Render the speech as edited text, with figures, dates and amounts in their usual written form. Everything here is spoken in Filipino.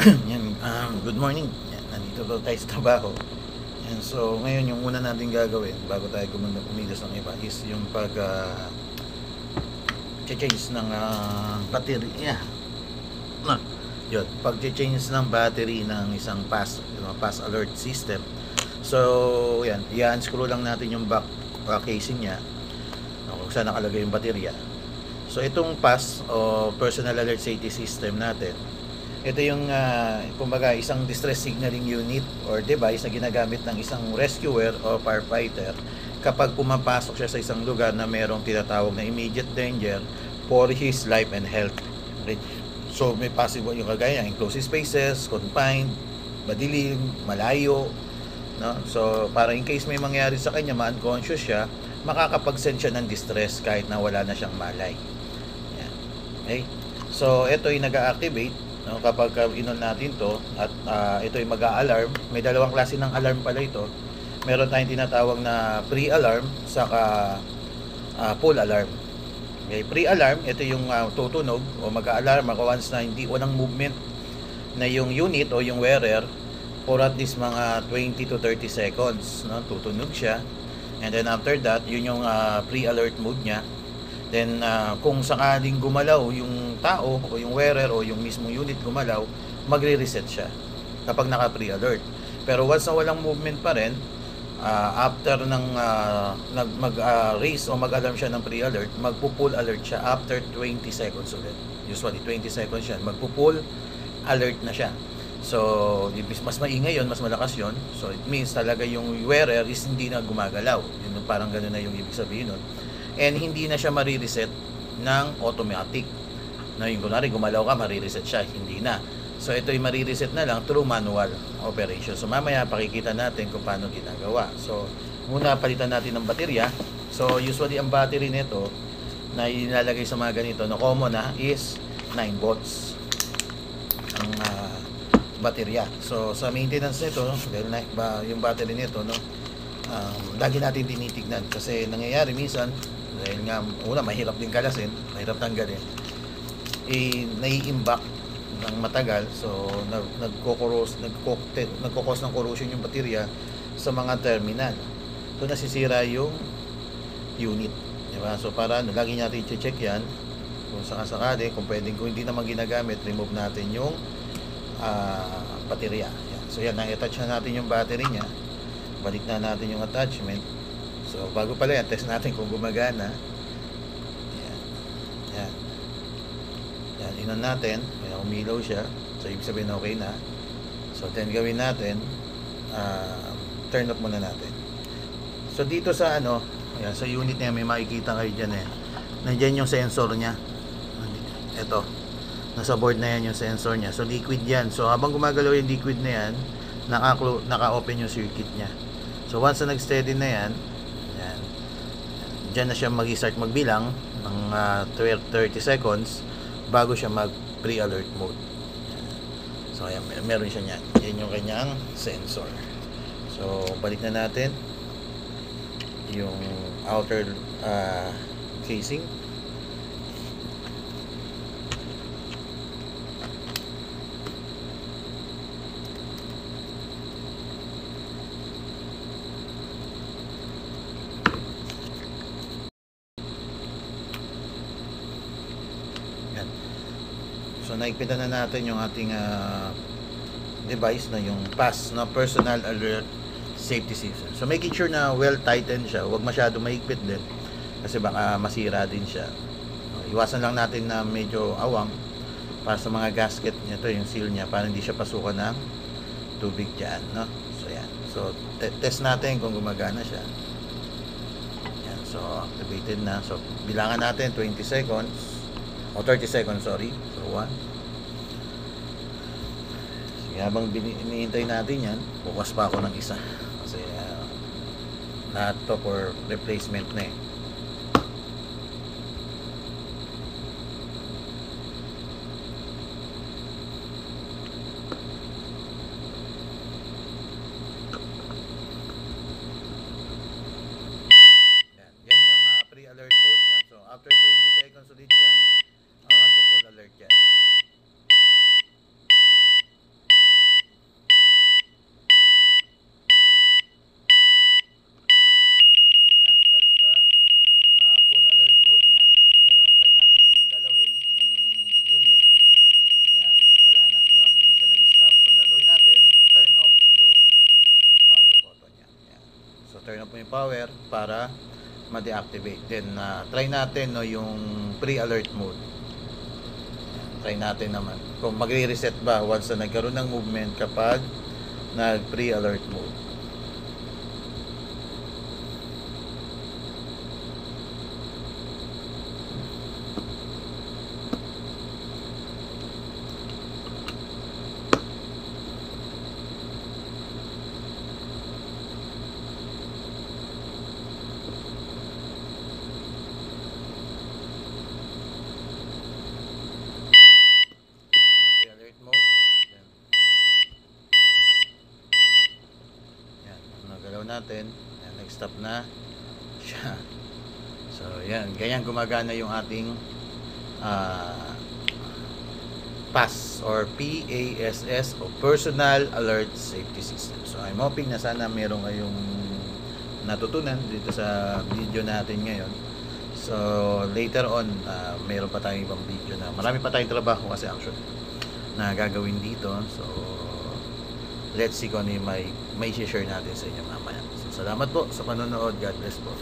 Yan, good morning. Yan, nandito daw tayo sa trabaho. Yan, so ngayon yung una natin gagawin bago tayo kumilos ng iba is yung pag change ng battery. Yeah. No, yun, pag change ng battery ng isang pass alert system. So yan, i-unscrew lang natin yung back casing niya kung saan nakalagay yung baterya. So itong pass o personal alert safety system natin, ito yung kumbaga isang distress signaling unit or device na ginagamit ng isang rescuer o firefighter kapag pumapasok siya sa isang lugar na mayroong tinatawag na immediate danger for his life and health. Okay? So may possible yung kagaya ng enclosed spaces, confined, madilim, malayo, no? So para in case may mangyari sa kanya, ma-unconscious siya, makakapag-send siya ng distress kahit na wala na siyang malay. Yan. Okay? So ito ay nag-activate, no, kapag inon natin to at ito ay mag-a-alarm. May dalawang klase ng alarm pala ito. Meron tayong tinatawag na pre-alarm saka full alarm. Okay, pre-alarm, ito yung tutunog o mag-a-alarm ako once na hindi walang movement na yung unit o yung wearer for at least mga 20 to 30 seconds, no? Tutunog siya. And then after that, yun yung pre-alert mode niya. Then kung sakaling gumalaw yung tao o yung wearer o yung mismong unit gumalaw, magre-reset siya kapag naka pre-alert. Pero once na walang movement pa rin, after ng mag-raise o mag-alarm siya ng pre-alert, magpo-full alert siya after 20 seconds ulit. Usually 20 seconds siya, magpo-full alert na siya. So mas maingay yon, mas malakas yon. So it means talaga yung wearer is hindi na gumagalaw. Yun, parang gano'n na yung ibig sabihin nun. And hindi na siya marireset ng automatic. No, yung kunwari gumalaw ka, marireset siya, hindi na. So ito ay marireset na lang through manual operation. So mamaya pakikita natin kung paano ginagawa. So muna palitan natin ng baterya. So usually ang battery nito na ilalagay sa mga ganito na common na is 9 volts ang baterya. So sa maintenance nito, dahil yung battery nito, no, lagi natin tinitignan kasi nangyayari minsan dahil nga una mahirap din kalasin, mahirap tanggalin, nai-imbak ng matagal. So nagkokos ng corrosion yung baterya sa mga terminal. So nasisira yung unit, di ba? So para lagi natin i-check yan kung sakasakali, kung pwedeng, kung hindi naman ginagamit, remove natin yung baterya. Yan. So yan, na-attach na natin yung battery niya. Balik na natin yung attachment. So bago pala yan, test natin kung gumagana. Yan. Yan. Yan, inon natin. Yan, umilaw siya. So ibig sabihin okay na. So then gawin natin, turn off muna natin. So dito sa yan, sa unit niya may makikita kayo dyan Nandiyan yung sensor niya. Ito. Nasa board na yan yung sensor niya. So liquid yan. So habang gumagalaw yung liquid na yan, naka-open yung circuit niya. So once na nag-steady na yan, dyan na siya mag-start magbilang ng 30 seconds bago siya mag pre-alert mode. So ayan, meron siya niyan. Yan yung kanyang sensor. So balik na natin yung outer casing. So naigpitan na natin yung ating device na yung PAS na personal alert safety system. So making sure na well tightened siya, huwag masyado maigpit din kasi baka masira din siya. Iwasan lang natin na medyo awang para sa mga gasket nito, yung seal niya, para hindi siya pasukan ng tubig dyan, no? So yan. So test natin kung gumagana siya. Yan. So activated na. So bilangan natin 20 seconds o 30 seconds, sorry. So 1. Sige, habang iniintay natin yan, bukas pa ako ng isa kasi lahat to for replacement na yan yung pre-alert code yan. So after 20 seconds ulit yan, magpo-full alert yan. mo yung power para ma-deactivate. Then try natin no yung pre-alert mode. Try natin naman kung magre-reset ba once na nagkaroon ng movement kapag nag pre-alert mode. Pre-alert mode. Yan, nagalaw natin. Yan, nag-stop na siya. So, yan. Ganyan gumagana yung ating PASS or PASS o Personal Alert Safety System. So, I'm hoping na sana meron kayong natutunan dito sa video natin ngayon. So, later on, meron pa tayong ibang video na marami pa tayong trabaho kasi actually na gagawin dito. So, let's see kung ano yung may share natin sa inyo mamaya. So, salamat po sa panonood. God bless po.